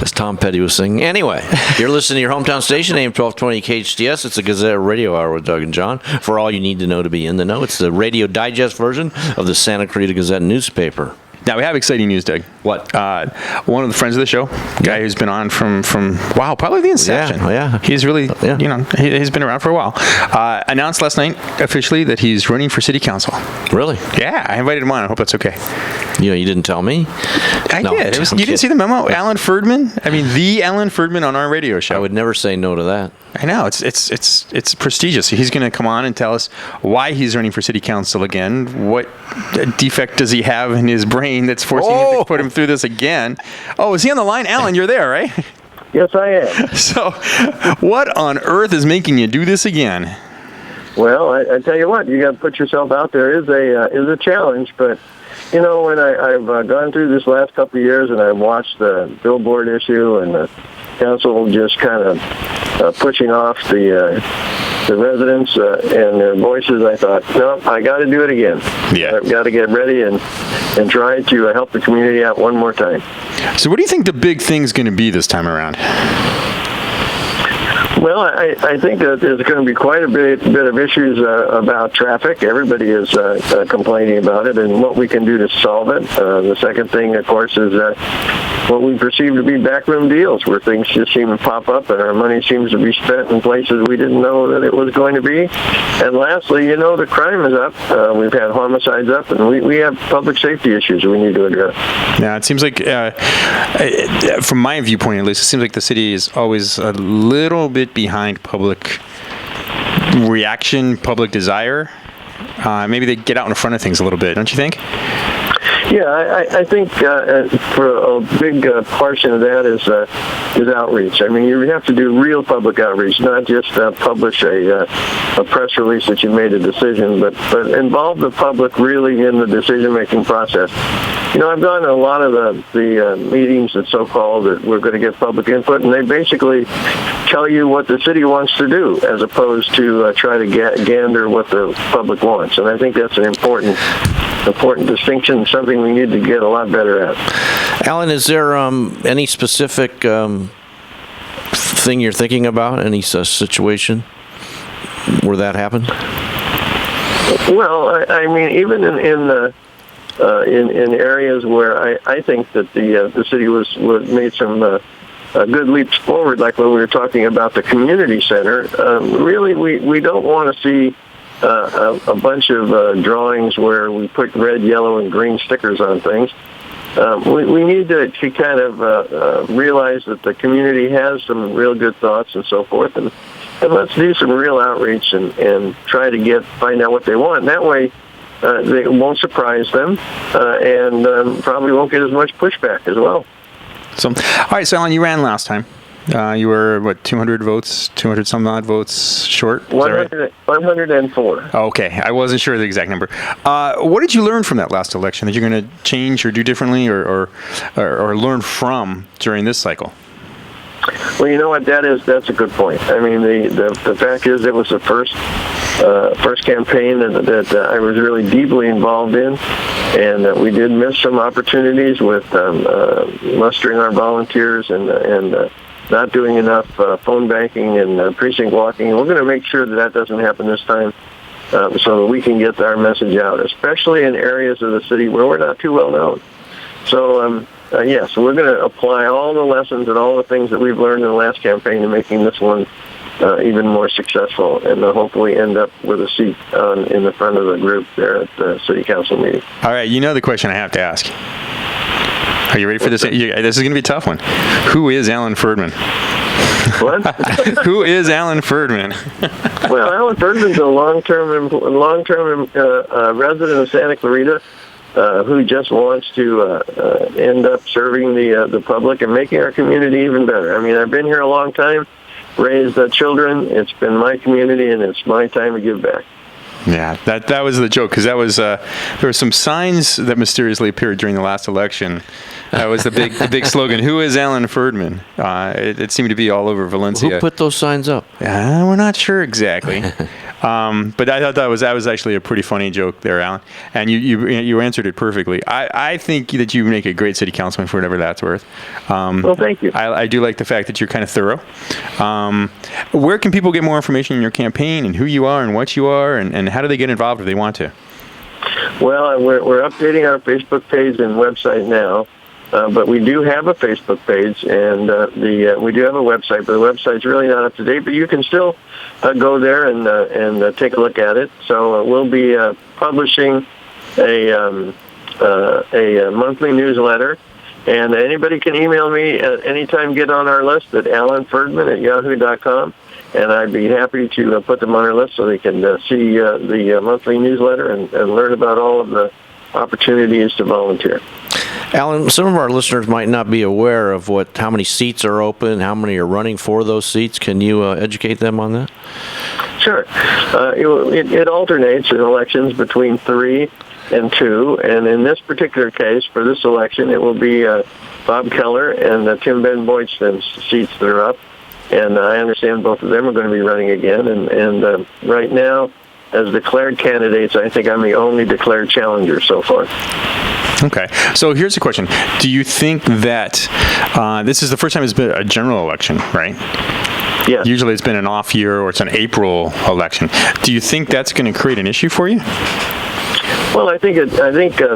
as Tom Petty was singing. Anyway, you're listening to your hometown station, AM-1220 KHTS. It's the Gazette Radio Hour with Doug and John. For all you need to know to be in the know, it's the radio digest version of the Santa Clarita Gazette newspaper. Now, we have exciting news, Doug. What? One of the friends of the show, guy who's been on from probably the inception. Yeah. He's really, he's been around for a while. Announced last night officially that he's running for city council. Really? Yeah, I invited him on. I hope that's okay. You didn't tell me? I did. You didn't see the memo? Alan Ferdman? I mean, the Alan Ferdman on our radio show. I would never say no to that. I know. It's prestigious. He's going to come on and tell us why he's running for city council again. What defect does he have in his brain that's forcing him to put him through this again? Oh, is he on the line? Alan, you're there, right? Yes, I am. So, what on earth is making you do this again? Well, I tell you what, you got to put yourself out there. Is a challenge, but when I've gone through this last couple of years and I've watched the billboard issue and the council just kind of pushing off the residents and their voices, I thought, no, I got to do it again. Yeah. I've got to get ready and try to help the community out one more time. So what do you think the big thing's going to be this time around? Well, I think that there's going to be quite a bit of issues about traffic. Everybody is complaining about it and what we can do to solve it. The second thing, of course, is what we perceive to be backroom deals where things just seem to pop up and our money seems to be spent in places we didn't know that it was going to be. And lastly, the crime is up. We've had homicides up, and we have public safety issues we need to address. Yeah, it seems like, from my viewpoint at least, it seems like the city is always a little bit behind public reaction, public desire. Maybe they get out in front of things a little bit, don't you think? Yeah, I think for a big portion of that is outreach. I mean, you have to do real public outreach, not just publish a press release that you made a decision, but involve the public really in the decision-making process. I've gone to a lot of the meetings that so-called that we're going to get public input, and they basically tell you what the city wants to do as opposed to try to gander what the public wants. And I think that's an important distinction, something we need to get a lot better at. Alan, is there any specific thing you're thinking about, any situation where that happened? Well, I mean, even in areas where I think that the city was made some good leaps forward, like when we were talking about the community center. Really, we don't want to see a bunch of drawings where we put red, yellow, and green stickers on things. We need to kind of realize that the community has some real good thoughts and so forth, and let's do some real outreach and try to find out what they want. And that way, they won't surprise them, and probably won't get as much pushback as well. So, all right, so Alan, you ran last time. You were, 200 votes, 200 some odd votes short? 104. Okay, I wasn't sure of the exact number. What did you learn from that last election that you're going to change or do differently or learn from during this cycle? Well, you know what, that's a good point. I mean, the fact is it was the first campaign that I was really deeply involved in, and that we did miss some opportunities with mustering our volunteers and not doing enough phone banking and precinct walking. And we're going to make sure that doesn't happen this time so that we can get our message out, especially in areas of the city where we're not too well known. So, so we're going to apply all the lessons and all the things that we've learned in the last campaign to making this one even more successful, and hopefully end up with a seat in the front of the group there at the city council meeting. All right, you know the question I have to ask. Are you ready for this? This is going to be a tough one. Who is Alan Ferdman? What? Who is Alan Ferdman? Well, Alan Ferdman's a long-term resident of Santa Clarita who just wants to end up serving the public and making our community even better. I mean, I've been here a long time, raised children. It's been my community, and it's my time to give back. Yeah, that was the joke, because that was there were some signs that mysteriously appeared during the last election. That was the big slogan. Who is Alan Ferdman? It seemed to be all over Valencia. Who put those signs up? We're not sure exactly. But I thought that was actually a pretty funny joke there, Alan. And you answered it perfectly. I think that you make a great city councilman for whatever that's worth. Well, thank you. I do like the fact that you're kind of thorough. Where can people get more information in your campaign and who you are and what you are, and how do they get involved if they want to? Well, we're updating our Facebook page and website now, but we do have a Facebook page, and we do have a website, but the website's really not up to date. But you can still go there and take a look at it. So we'll be publishing a monthly newsletter, and anybody can email me at any time. Get on our list at alanferdman@yahoo.com. And I'd be happy to put them on our list so they can see the monthly newsletter and learn about all of the opportunities to volunteer. Alan, some of our listeners might not be aware of how many seats are open, how many are running for those seats. Can you educate them on that? Sure. It alternates in elections between 3 and 2, and in this particular case, for this election, it will be Bob Keller and Tim Ben Boydston's seats that are up. And I understand both of them are going to be running again. And right now, as declared candidates, I think I'm the only declared challenger so far. Okay. So here's the question. Do you think that this is the first time it's been a general election, right? Yes. Usually it's been an off year or it's an April election. Do you think that's going to create an issue for you? Well, I think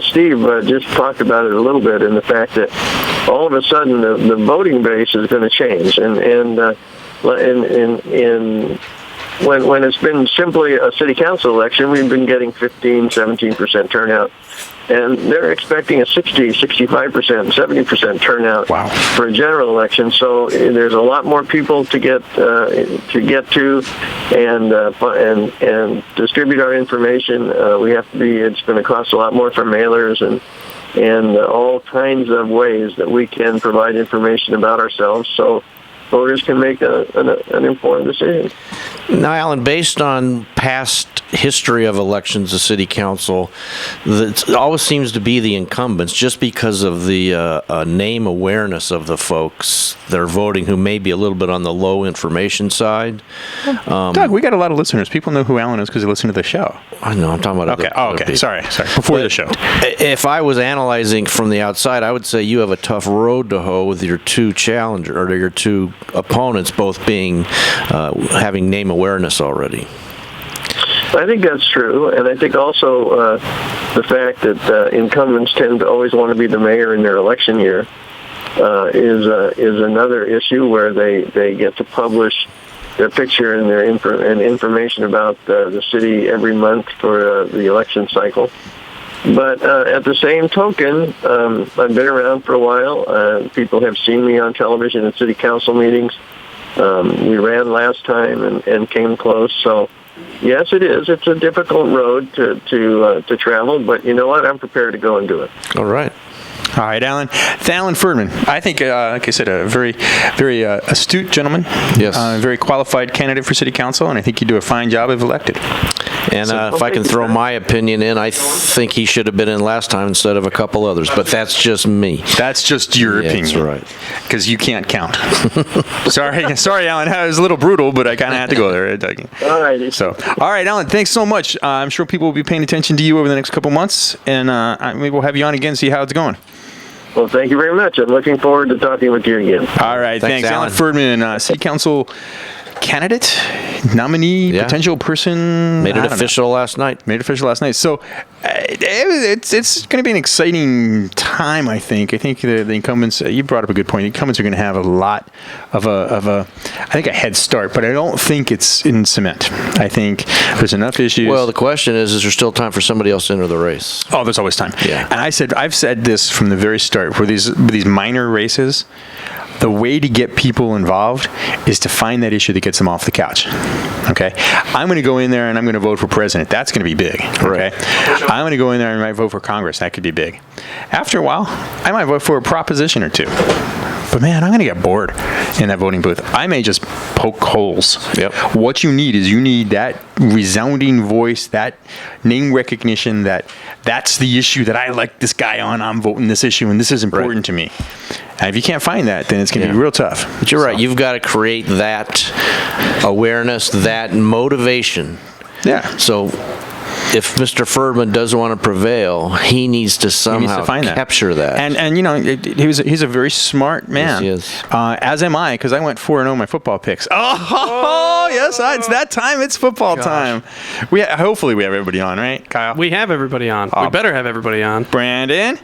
Steve just talked about it a little bit in the fact that all of a sudden the voting base is going to change, and when it's been simply a city council election, we've been getting 15-17% turnout, and they're expecting a 60, 65%, 70% turnout for a general election. So there's a lot more people to get to and distribute our information. It's going to cost a lot more for mailers and all kinds of ways that we can provide information about ourselves, so voters can make an informed decision. Now, Alan, based on past history of elections to city council, it always seems to be the incumbents, just because of the name awareness of the folks that are voting who may be a little bit on the low information side. Doug, we got a lot of listeners. People know who Alan is because they listen to the show. I know, I'm talking about other people. Sorry. Before the show. If I was analyzing from the outside, I would say you have a tough road to hoe with your two challengers, or your two opponents, both being having name awareness already. I think that's true, and I think also the fact that incumbents tend to always want to be the mayor in their election year is another issue where they get to publish their picture and their information about the city every month for the election cycle. But at the same token, I've been around for a while. People have seen me on television at city council meetings. We ran last time and came close. So, yes, it is. It's a difficult road to travel. But you know what? I'm prepared to go and do it. All right. All right, Alan. Alan Ferdman. I think, like I said, a very, very astute gentleman. Yes. A very qualified candidate for city council, and I think you do a fine job if elected. And if I can throw my opinion in, I think he should have been in last time instead of a couple others. But that's just me. That's just your opinion. That's right. Because you can't count. Sorry, Alan. It was a little brutal, but I kind of had to go there. All right. So, all right, Alan. Thanks so much. I'm sure people will be paying attention to you over the next couple months, and maybe we'll have you on again and see how it's going. Well, thank you very much. I'm looking forward to talking with you again. All right. Thanks Alan Ferdman, City Council candidate, nominee, potential person. Made it official last night. So it's going to be an exciting time, I think. I think the incumbents, you brought up a good point. The incumbents are going to have a lot of a head start, but I don't think it's in cement. I think there's enough issues. Well, the question is there still time for somebody else to enter the race? Oh, there's always time. Yeah. And I've said this from the very start, for these minor races, the way to get people involved is to find that issue that gets them off the couch. Okay? I'm going to go in there and I'm going to vote for president. That's going to be big. Okay? I'm going to go in there and I might vote for Congress. That could be big. After a while, I might vote for a proposition or two. But man, I'm going to get bored in that voting booth. I may just poke holes. Yep. What you need that resounding voice, that name recognition, that's the issue that I like this guy on. I'm voting this issue, and this is important to me. And if you can't find that, then it's going to be real tough. But you're right. You've got to create that awareness, that motivation. Yeah. So if Mr. Ferdman does want to prevail, he needs to somehow capture that. And you know, he's a very smart man. Yes, he is. As am I, because I went 4-0 my football picks. Oh, yes, it's that time. It's football time. Hopefully we have everybody on, right, Kyle? We have everybody on. We better have everybody on. Brandon?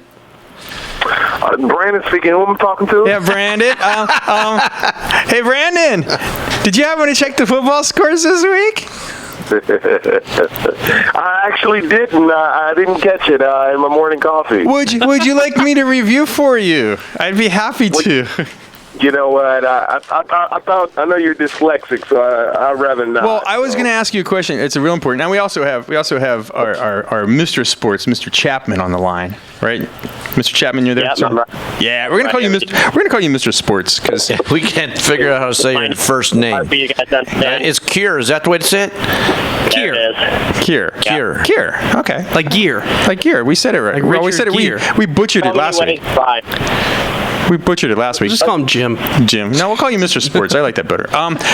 Brandon speaking. Who am I talking to? Yeah, Brandon. Hey, Brandon, did you happen to check the football scores this week? I actually didn't. I didn't catch it in my morning coffee. Would you like me to review for you? I'd be happy to. You know what? I know you're dyslexic, so I'd rather not. Well, I was going to ask you a question. It's a real important. Now we also have our Mr. Sports, Mr. Chapman, on the line, right? Mr. Chapman, you're there. Yeah, we're going to call you Mr. We're going to call you Mr. Sports because we can't figure out how to say your first name. It's Kier. Is that the way to say it? Kier. Okay. Like gear. We said it right. Like we said it. We butchered it last week. We butchered it last week. Just call him Jim. No, we'll call you Mr. Sports. I like that better.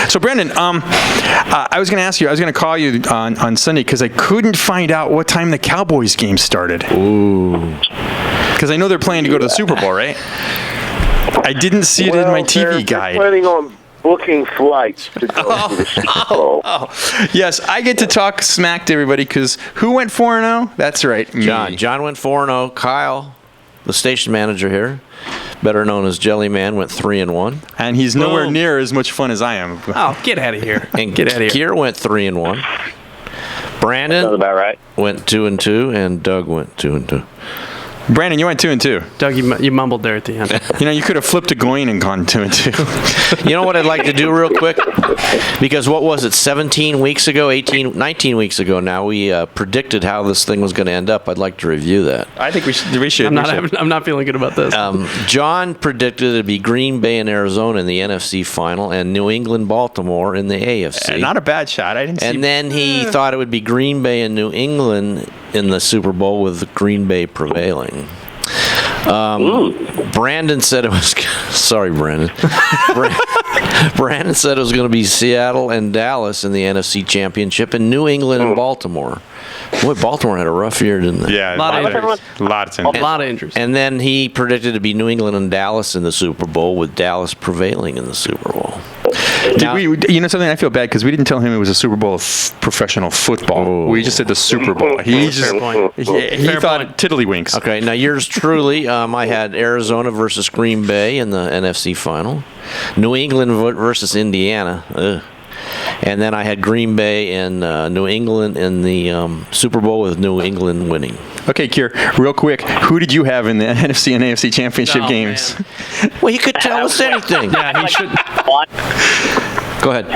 So, Brendan, I was going to ask you, I was going to call you on Sunday because I couldn't find out what time the Cowboys game started. Ooh. Because I know they're planning to go to the Super Bowl, right? I didn't see it in my TV guide. They're planning on booking flights to go to the Super Bowl. Yes, I get to talk smack to everybody because who went 4-0? That's right, me. John went 4-0. Kyle, the station manager here, better known as Jellyman, went 3-1. And he's nowhere near as much fun as I am. Oh, get out of here. And get out of here. Kier went 3-1. Brandon about right. went 2-2, and Doug went 2-2. Brandon, you went 2-2. Doug, you mumbled there at the end. You know, you could have flipped a coin and gone 2-2. You know what I'd like to do real quick? Because what was it, 19 weeks ago now, we predicted how this thing was going to end up. I'd like to review that. I think we should. I'm not feeling good about this. John predicted it'd be Green Bay and Arizona in the NFC final and New England, Baltimore in the AFC. Not a bad shot. I didn't see. And then he thought it would be Green Bay and New England in the Super Bowl with Green Bay prevailing. Brandon said it was sorry, Brandon. Brandon said it was going to be Seattle and Dallas in the NFC Championship and New England and Baltimore. Boy, Baltimore had a rough year, didn't they? Yeah, a lot of injuries. And then he predicted to be New England and Dallas in the Super Bowl with Dallas prevailing in the Super Bowl. You know something? I feel bad because we didn't tell him it was a Super Bowl of professional football. Oh. We just said the Super Bowl. He thought tiddlywinks. Okay, now yours truly, I had Arizona versus Green Bay in the NFC final, New England versus Indiana. Ugh. And then I had Green Bay and New England in the Super Bowl with New England winning. Okay, Kier, real quick, who did you have in the NFC and AFC championship games? Man. Well, he could tell us anything. Yeah, he should. What? Go ahead.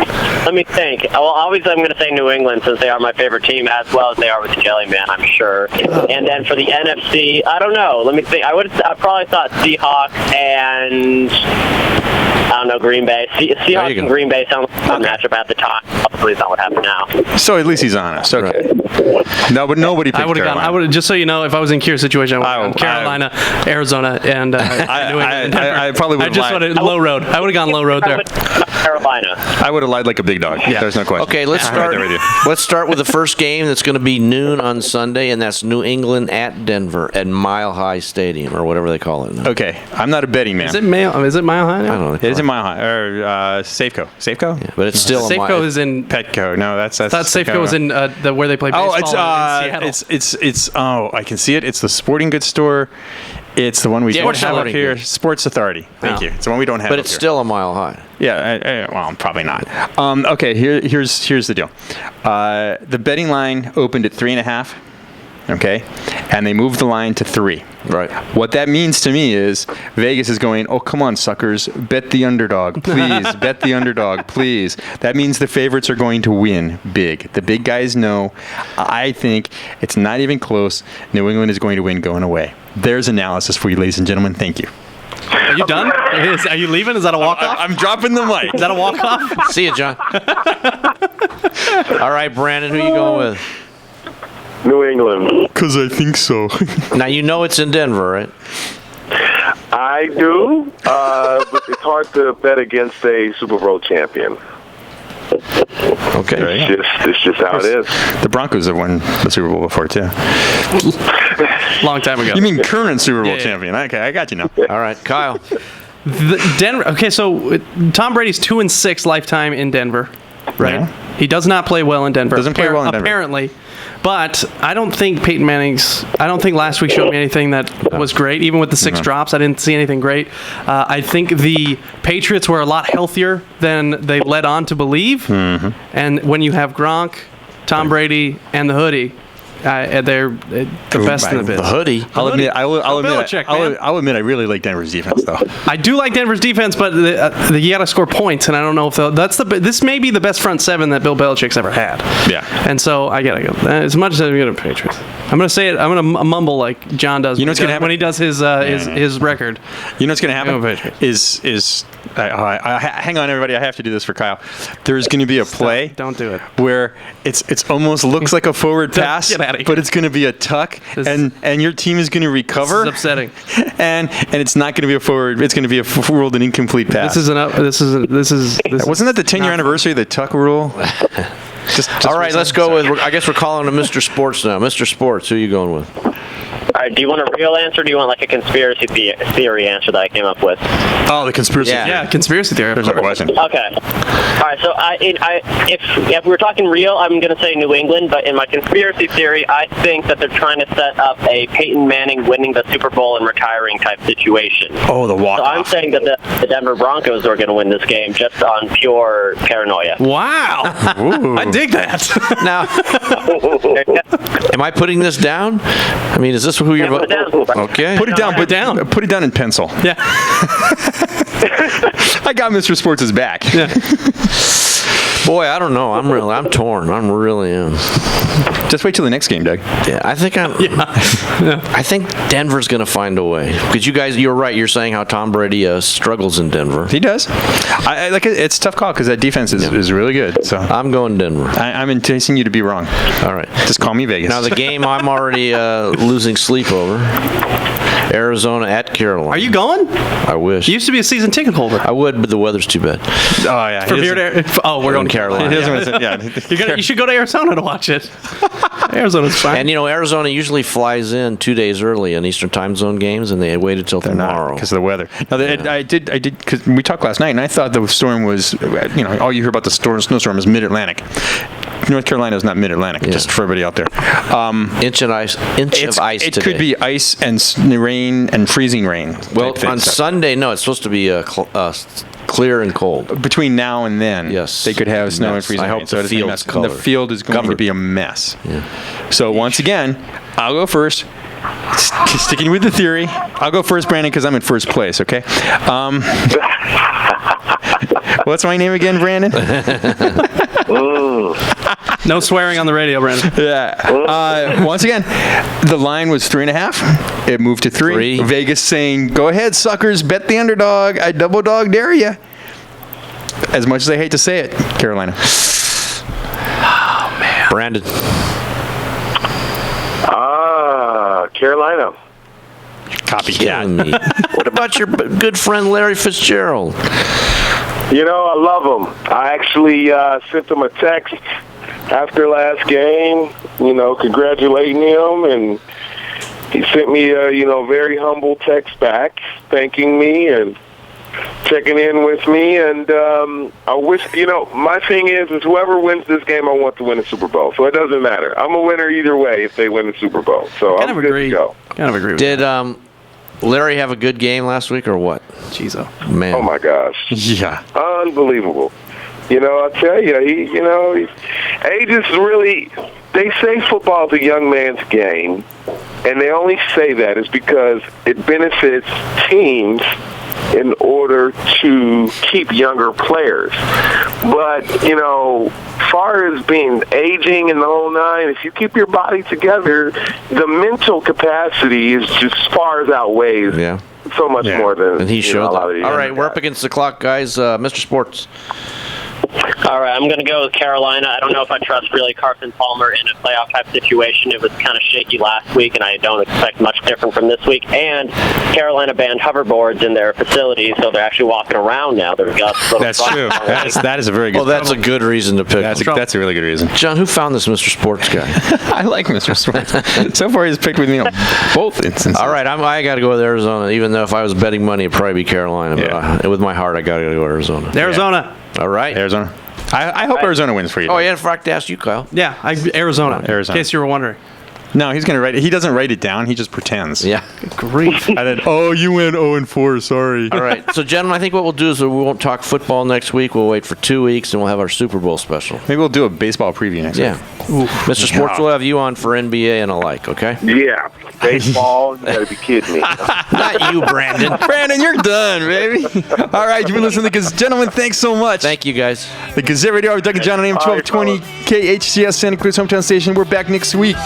Let me think. Well, obviously I'm going to say New England since they are my favorite team, as well as they are with the Jellyman, I'm sure. And then for the NFC, I don't know. Let me think. I probably thought Seahawks and I don't know, Green Bay. Seahawks and Green Bay sound like a fun matchup at the time. Obviously, it's not what happened now. So at least he's honest. Okay. Right. No, but nobody picked Carolina. I would have, just so you know, if I was in Kier's situation, I would have gone Carolina, Arizona, and New England. I probably would have lied. I would have gone low road there. Carolina. I would have lied like a big dog. Yeah. There's no question. Okay, let's start. Let's start with the first game that's going to be noon on Sunday, and that's New England at Denver at Mile High Stadium, or whatever they call it now. Okay, I'm not a betting man. Is it Mile High now? I don't know. It is in Mile High. Or Safeco. Safeco? Yeah, but it's still Safeco is in Petco. No, that's. I thought Safeco was in where they play baseball in Seattle. It's. Oh, I can see it. It's the sporting goods store. It's the one we don't have up here. Sports Authority. Thank you. It's the one we don't have. But it's still a mile high. Yeah. Well, probably not. Okay. Here's the deal. The betting line opened at 3.5. Okay, and they moved the line to 3. Right. What that means to me is Vegas is going, oh, come on, suckers, bet the underdog, please, bet the underdog, please. That means the favorites are going to win big. The big guys know. I think it's not even close. New England is going to win going away. There's analysis for you, ladies and gentlemen. Thank you. Are you done? Are you leaving? Is that a walk-off? I'm dropping the mic. Is that a walk-off? See you, John. All right, Brandon, who are you going with? New England. Because I think so. Now, you know it's in Denver, right? I do, but it's hard to bet against a Super Bowl champion. Okay. It's just how it is. The Broncos have won the Super Bowl before, too. Long time ago. You mean current Super Bowl Yeah. champion. Okay, I got you now. All right, Kyle. Denver. Okay, so Tom Brady's 2-6 lifetime in Denver, right? Yeah. He does not play well in Denver. Doesn't play well in Denver. Apparently. But I don't think Peyton Manning's. I don't think last week showed me anything that was great. Even with the 6 drops, I didn't see anything great. I think the Patriots were a lot healthier than they led on to believe. Mm-hmm. And when you have Gronk, Tom Brady, and the hoodie, they're the best in the biz. The hoodie. I'll admit, Belichick, man. I'll admit, I really like Denver's defense, though. I do like Denver's defense, but you got to score points, and I don't know if this may be the best front seven that Bill Belichick's ever had. Yeah. And so I gotta go. As much as I'm gonna Patriots, I'm gonna say it. I'm gonna mumble like John does. You know what's gonna happen when he does his record. You know what's going to happen Patriots. is hang on, everybody. I have to do this for Kyle. There's going to be a play. Don't do it. Where it's almost looks like a forward pass, Get outta here. but it's going to be a tuck, and your team is going to recover. This is upsetting. And it's not going to be a forward. It's going to be a ruled an incomplete pass. This is Wasn't that the 10-year anniversary of the tuck rule? Just All right, let's go with. I guess we're calling him Mr. Sports now. Mr. Sports, who are you going with? All right, do you want a real answer or do you want like a conspiracy theory answer that I came up with? Oh, the conspiracy. yeah, conspiracy theory. There's no question. Okay. All right, so if we were talking real, I'm going to say New England, but in my conspiracy theory, I think that they're trying to set up a Peyton Manning winning the Super Bowl and retiring type situation. Oh, the walk. So I'm saying that the Denver Broncos are going to win this game just on pure paranoia. Wow. I dig that. Now, am I putting this down? I mean, is this who you're Put it down. Okay. Put it down. down. Put it down in pencil. Yeah. I got Mr. Sports' back. Yeah. Boy, I don't know. I'm torn. I'm really am. Just wait till the next game, Doug. Yeah, I think I think Denver's going to find a way. Because you're right. You're saying how Tom Brady struggles in Denver. He does. I like it. It's a tough call because that defense is really good. So I'm going Denver. I'm enticing you to be wrong. All right. Just call me Vegas. Now the game I'm already losing sleep over. Arizona at Carolina. Are you going? I wish. You used to be a season ticket holder. I would, but the weather's too bad. Oh yeah. From here to we're going to Carolina. He doesn't want to- yeah. You should go to Arizona to watch it. Arizona's fine. And Arizona usually flies in 2 days early on Eastern Time Zone games, and they waited till tomorrow because of the weather. No, I did because we talked last night, and I thought the storm was, all you hear about the snowstorm is Mid-Atlantic. North Carolina is not Mid-Atlantic, just for everybody out there. Inch of ice It today. could be ice and rain and freezing rain. Well, on Sunday, no, it's supposed to be clear and cold. Between now and then, Yes. they could have snow and Yes. freezing I hope rain. the it's gonna be a field's mess. covered. The field is going to be a mess. Yeah. So once again, I'll go first. Sticking with the theory, I'll go first, Brandon, because I'm in first place. Okay. What's my name again, Brandon? No swearing on the radio, Brandon. Yeah. Once again, the line was 3.5. It moved to 3. Vegas saying, "Go ahead, suckers, bet the underdog. I double dog dare you." As much as I hate to say it, Carolina. Oh man, Brandon. Carolina. Copycat. Me. What about your good friend Larry Fitzgerald? I love him. I actually sent him a text after last game, congratulating him, and he sent me a, very humble text back, thanking me and checking in with me. And I wish, my thing is whoever wins this game, I want to win the Super Bowl. So it doesn't matter. I'm a winner either way if they win the Super Bowl. So I'm good to go. Kind of agree with Did Larry have a good game last week or what? Jeez, man. Oh my gosh. Yeah. Unbelievable. I'll tell you, age is really, they say football is a young man's game, and they only say that is because it benefits teams in order to keep younger players. But, far as being aging and the whole nine, if you keep your body together, the mental capacity is just far as outweighs so much more than and he showed a lot of that. All right, we're up against the clock, guys. Mr. Sports. All right, I'm going to go with Carolina. I don't know if I trust really Carson Palmer in a playoff type situation. It was kind of shaky last week, and I don't expect much different from this week. And Carolina banned hoverboards in their facilities, so they're actually walking around now. They've got That's true. That is a very good. Well, that's a good reason to pick. That's a really good reason. John, who found this Mr. Sports guy? I like Mr. Sports. So far, he's picked with me on both instances. All right, I got to go with Arizona. Even though if I was betting money, it'd probably be Carolina. But with my heart, I got to go with Arizona. Arizona. Yeah. All right. Arizona. I hope Arizona wins for you. Oh, yeah, in fact, to ask you, Kyle. Yeah, Arizona. Arizona. In case you were wondering. No, he's going to write it. He doesn't write it down. He just pretends. Yeah. Grief. And then, you went 0-4. Sorry. All right. So, gentlemen, I think what we'll do is we won't talk football next week. We'll wait for 2 weeks, and we'll have our Super Bowl special. Maybe we'll do a baseball preview next week. Mr. Sports, we'll have you on for NBA and alike, okay? Yeah. Baseball, you gotta be kidding me. Not you, Brandon. Brandon, you're done, baby. All right, you've been listening to the gentlemen. Thanks so much. Thank you, guys. The Gazette Radio Hour with Doug and John on AM-1220 KHTS, Santa Cruz hometown station. We're back next week.